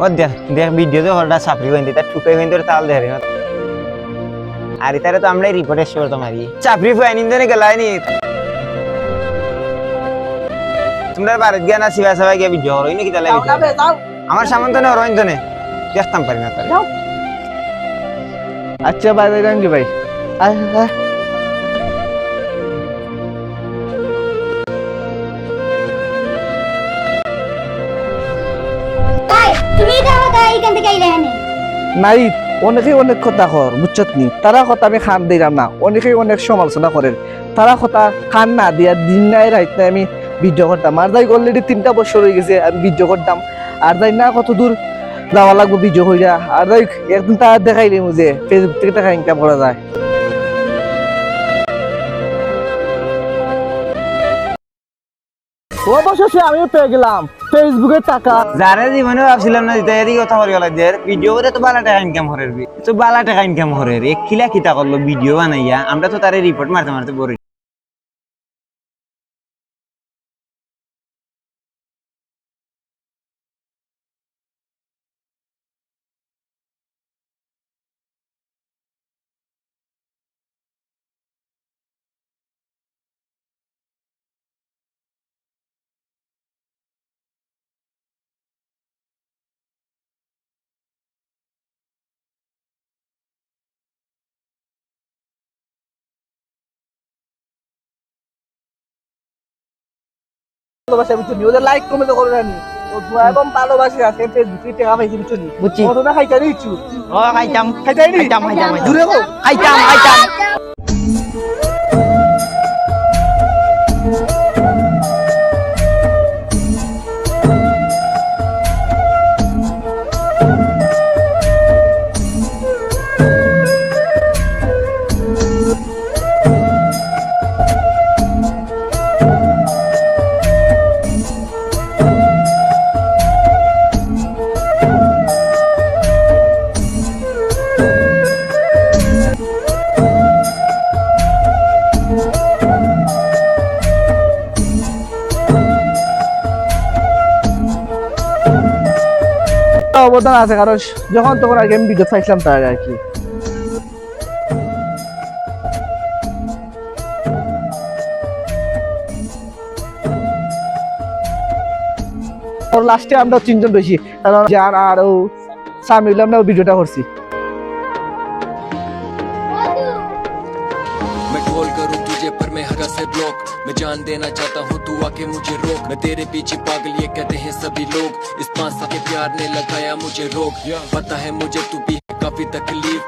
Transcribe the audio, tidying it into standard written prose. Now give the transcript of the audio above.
ও দেখ দেখ ভিডিও তো হলটা চাপড়ি বাইন্ধি তার ঠুকাই বাইন্ধি তাল দেখ রে আর তারে তো আমরাই রিপোর্ট এসে করতাম আর চাপড়ি ফুয়াই নিন্দনে গেলাই নি তোমরা বাড়িতে গিয়া না শিবা সবাই গিয়ে ভিডিও করো নাকি তাহলে আমার সামান তো না রইন তো দেখতাম পারি না তাহলে আচ্ছা বাই বাই গাঙ্গি ভাই তুমি এটা কথা এইখান থেকে আইলে এখানে নাই অনেকেই অনেক কথা কর বুঝছত নি তারা কথা আমি খান দিলাম না অনেকেই অনেক সমালোচনা করেন তারা কথা খান না দিয়া দিন নাই রাইত নাই আমি ভিডিও করতাম আর যাই অলরেডি 3টা বছর হয়ে গেছে আমি ভিডিও করতাম আর যাই না কত দূর যাওয়া লাগবো ভিডিও হইয়া আর যাই একদিন তার দেখাইলি মুঝে ফেসবুক থেকে টাকা ইনকাম করা যায় অবশেষে আমি পেয়ে গেলাম ফেসবুকের টাকা যারা জীবনে ভাবছিলাম না দিতে এদিকে কথা বলি গেল দের ভিডিও করে তো বালা টাকা ইনকাম করে তো বালা টাকা ইনকাম করে এক খিলা খিতা করলো ভিডিও বানাইয়া আমরা তো তারে রিপোর্ট মারতে মারতে বলি ভালোবাসা বুঝছি ওদের লাইক কমেন্ট করে রানি এবং ভালোবাসি আছে ফেসবুকে টাকা পাইছি বুঝছি বুঝছি কতটা খাইতে দিছু ও খাইতাম খাইতাই নি খাইতাম খাইতাম দূরে গো খাইতাম খাইতাম অবদান আছে কারণ যখন তখন আগে আমি ভিডিও চাইছিলাম তার আর কি লাস্টে আমরা 3জন বেশি কারণ যার আর ও সামিল আমরা ভিডিওটা করছি मैं कॉल करूं तुझे पर मैं हरा से ब्लॉक मैं जान देना चाहता हूं तू आके मुझे रोक मैं तेरे पीछे पागल ये कहते हैं सभी लोग इस 5 साल के प्यार ने लगाया मुझे रोक पता है मुझे तू भी काफी तकलीफ